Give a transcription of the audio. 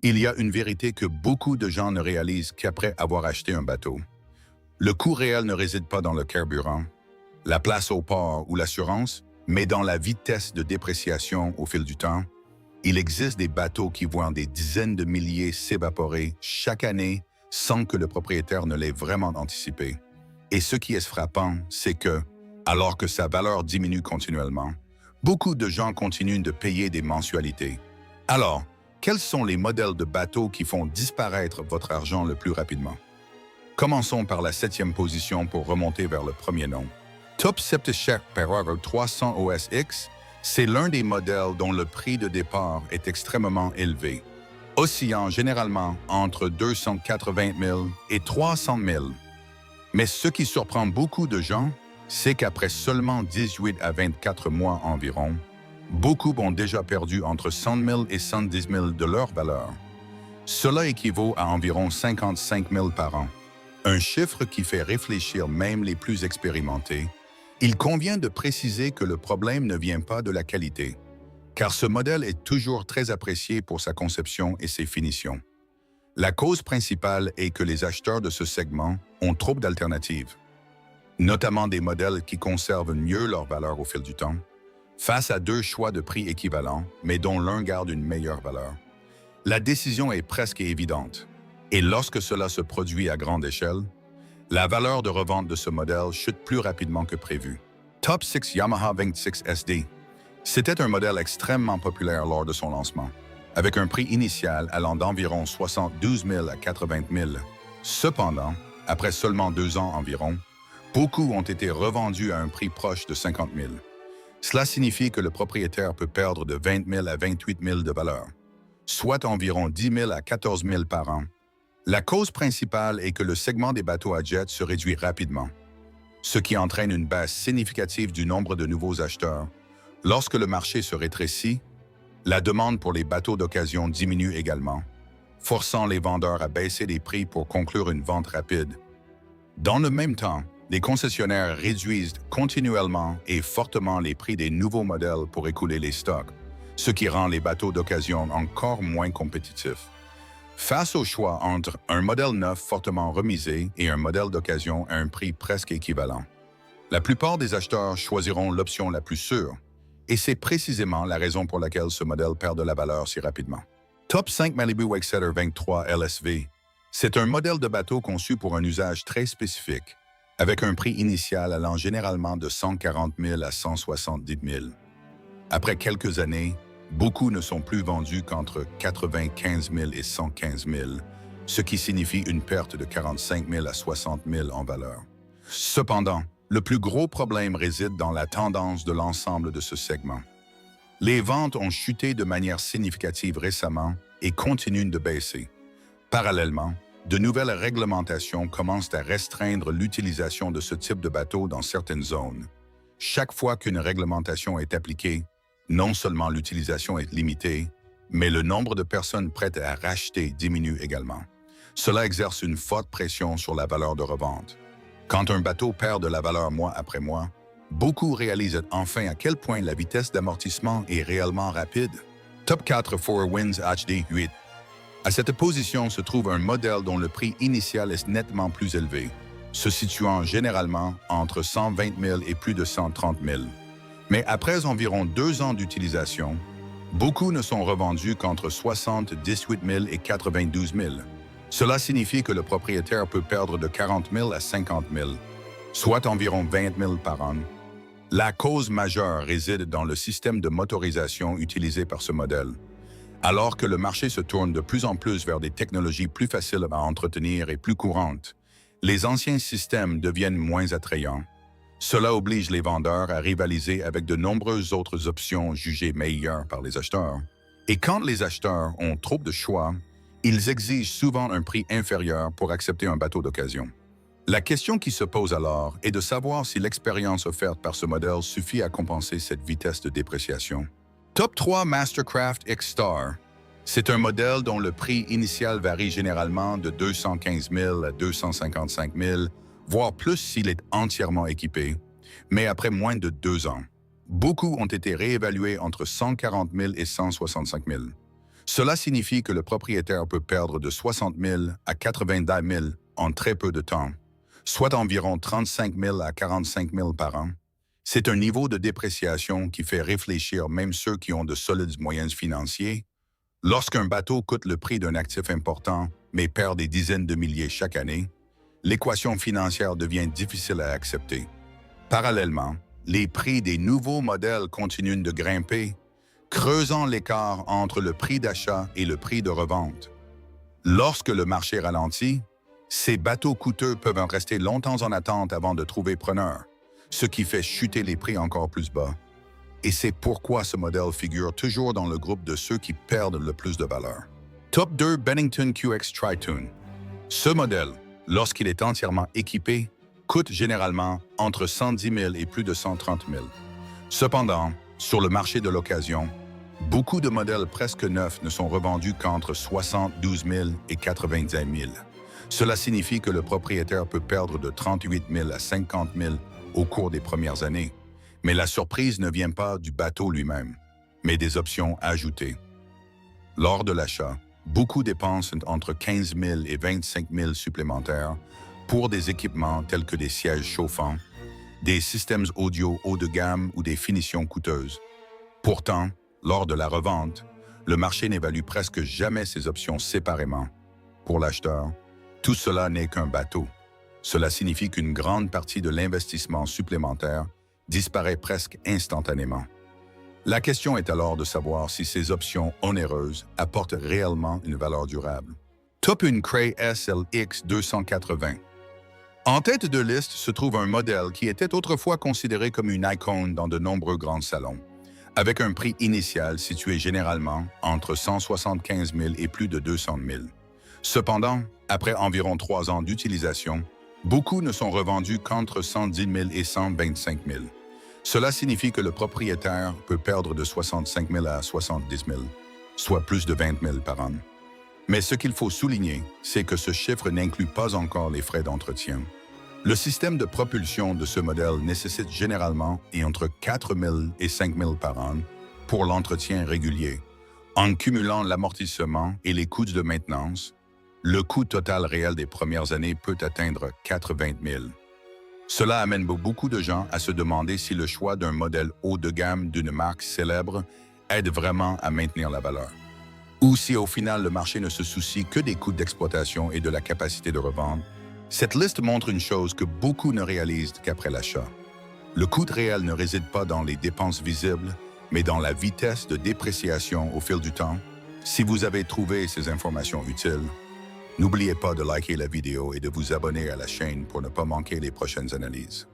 Il y a une vérité que beaucoup de gens ne réalisent qu'après avoir acheté un bateau. Le coût réel ne réside pas dans le carburant, la place au port ou l'assurance, mais dans la vitesse de dépréciation au fil du temps. Il existe des bateaux qui voient des dizaines de milliers s'évaporer chaque année sans que le propriétaire ne l'ait vraiment anticipé. Et ce qui est frappant, c'est que, alors que sa valeur diminue continuellement, beaucoup de gens continuent de payer des mensualités. Alors, quels sont les modèles de bateaux qui font disparaître votre argent le plus rapidement? Commençons par la 7e position pour remonter vers le premier nom. Top Septichek Parago 300 OSX, c'est l'un des modèles dont le prix de départ est extrêmement élevé, oscillant généralement entre 280 000 et 300 000. Mais ce qui surprend beaucoup de gens, c'est qu'après seulement 18 à 24 mois environ, beaucoup ont déjà perdu entre 100 000 et 110 000 de leur valeur. Cela équivaut à environ 55 000 par an. Un chiffre qui fait réfléchir même les plus expérimentés. Il convient de préciser que le problème ne vient pas de la qualité, car ce modèle est toujours très apprécié pour sa conception et ses finitions. La cause principale est que les acheteurs de ce segment ont trop d'alternatives, notamment des modèles qui conservent mieux leur valeur au fil du temps, face à deux choix de prix équivalents, mais dont l'un garde une meilleure valeur. La décision est presque évidente, et lorsque cela se produit à grande échelle, la valeur de revente de ce modèle chute plus rapidement que prévu. Top 6 Yamaha 26 SD. C'était un modèle extrêmement populaire lors de son lancement, avec un prix initial allant d'environ 72 000 à 80 000. Cependant, après seulement 2 ans environ, beaucoup ont été revendus à un prix proche de 50 000. Cela signifie que le propriétaire peut perdre de 20 000 à 28 000 de valeur, soit environ 10 000 à 14 000 par an. La cause principale est que le segment des bateaux à jet se réduit rapidement, ce qui entraîne une baisse significative du nombre de nouveaux acheteurs. Lorsque le marché se rétrécit, la demande pour les bateaux d'occasion diminue également, forçant les vendeurs à baisser les prix pour conclure une vente rapide. Dans le même temps, les concessionnaires réduisent continuellement et fortement les prix des nouveaux modèles pour écouler les stocks, ce qui rend les bateaux d'occasion encore moins compétitifs. Face au choix entre un modèle neuf fortement remisé et un modèle d'occasion à un prix presque équivalent, la plupart des acheteurs choisiront l'option la plus sûre, et c'est précisément la raison pour laquelle ce modèle perd de la valeur si rapidement. Top 5 Malibu Wakesetter 23 LSV. C'est un modèle de bateau conçu pour un usage très spécifique, avec un prix initial allant généralement de 140 000 à 170 000. Après quelques années, beaucoup ne sont plus vendus qu'entre 95 000 et 115 000, ce qui signifie une perte de 45 000 à 60 000 en valeur. Cependant, le plus gros problème réside dans la tendance de l'ensemble de ce segment. Les ventes ont chuté de manière significative récemment et continuent de baisser. Parallèlement, de nouvelles réglementations commencent à restreindre l'utilisation de ce type de bateau dans certaines zones. Chaque fois qu'une réglementation est appliquée, non seulement l'utilisation est limitée, mais le nombre de personnes prêtes à racheter diminue également. Cela exerce une forte pression sur la valeur de revente. Quand un bateau perd de la valeur mois après mois, beaucoup réalisent enfin à quel point la vitesse d'amortissement est réellement rapide. Top 4 Four Winds HD 8. À cette position se trouve un modèle dont le prix initial est nettement plus élevé, se situant généralement entre 120 000 et plus de 130 000. Mais après environ 2 ans d'utilisation, beaucoup ne sont revendus qu'entre 78 000 et 92 000. Cela signifie que le propriétaire peut perdre de 40 000 à 50 000, soit environ 20 000 par an. La cause majeure réside dans le système de motorisation utilisé par ce modèle. Alors que le marché se tourne de plus en plus vers des technologies plus faciles à entretenir et plus courantes, les anciens systèmes deviennent moins attrayants. Cela oblige les vendeurs à rivaliser avec de nombreuses autres options jugées meilleures par les acheteurs. Et quand les acheteurs ont trop de choix, ils exigent souvent un prix inférieur pour accepter un bateau d'occasion. La question qui se pose alors est de savoir si l'expérience offerte par ce modèle suffit à compenser cette vitesse de dépréciation. Top 3 Mastercraft X-Star. C'est un modèle dont le prix initial varie généralement de 215 000 à 255 000, voire plus s'il est entièrement équipé, mais après moins de 2 ans. Beaucoup ont été réévalués entre 140 000 et 165 000. Cela signifie que le propriétaire peut perdre de 60 000 à 90 000 en très peu de temps, soit environ 35 000 à 45 000 par an. C'est un niveau de dépréciation qui fait réfléchir même ceux qui ont de solides moyens financiers. Lorsqu'un bateau coûte le prix d'un actif important, mais perd des dizaines de milliers chaque année, l'équation financière devient difficile à accepter. Parallèlement, les prix des nouveaux modèles continuent de grimper, creusant l'écart entre le prix d'achat et le prix de revente. Lorsque le marché ralentit, ces bateaux coûteux peuvent en rester longtemps en attente avant de trouver preneur, ce qui fait chuter les prix encore plus bas. Et c'est pourquoi ce modèle figure toujours dans le groupe de ceux qui perdent le plus de valeur. Top 2 Bennington QX Tritoon. Ce modèle, lorsqu'il est entièrement équipé, coûte généralement entre 110 000 et plus de 130 000. Cependant, sur le marché de l'occasion, beaucoup de modèles presque neufs ne sont revendus qu'entre 72 000 et 90 000. Cela signifie que le propriétaire peut perdre de 38 000 à 50 000 au cours des premières années. Mais la surprise ne vient pas du bateau lui-même, mais des options ajoutées. Lors de l'achat, beaucoup dépensent entre 15 000 et 25 000 supplémentaires pour des équipements tels que des sièges chauffants, des systèmes audio haut de gamme ou des finitions coûteuses. Pourtant, lors de la revente, le marché n'évalue presque jamais ces options séparément. Pour l'acheteur, tout cela n'est qu'un bateau. Cela signifie qu'une grande partie de l'investissement supplémentaire disparaît presque instantanément. La question est alors de savoir si ces options onéreuses apportent réellement une valeur durable. Top 1 Cray SLX 280. En tête de liste se trouve un modèle qui était autrefois considéré comme une icône dans de nombreux grands salons, avec un prix initial situé généralement entre 175 000 et plus de 200 000. Cependant, après environ 3 ans d'utilisation, beaucoup ne sont revendus qu'entre 110 000 et 125 000. Cela signifie que le propriétaire peut perdre de 65 000 à 70 000, soit plus de 20 000 par an. Mais ce qu'il faut souligner, c'est que ce chiffre n'inclut pas encore les frais d'entretien. Le système de propulsion de ce modèle nécessite généralement entre 4 000 et 5 000 par an pour l'entretien régulier. En cumulant l'amortissement et les coûts de maintenance, le coût total réel des premières années peut atteindre 80 000. Cela amène beaucoup de gens à se demander si le choix d'un modèle haut de gamme d'une marque célèbre aide vraiment à maintenir la valeur. Ou si au final le marché ne se soucie que des coûts d'exploitation et de la capacité de revente. Cette liste montre une chose que beaucoup ne réalisent qu'après l'achat. Le coût réel ne réside pas dans les dépenses visibles, mais dans la vitesse de dépréciation au fil du temps. Si vous avez trouvé ces informations utiles, n'oubliez pas de liker la vidéo et de vous abonner à la chaîne pour ne pas manquer les prochaines analyses.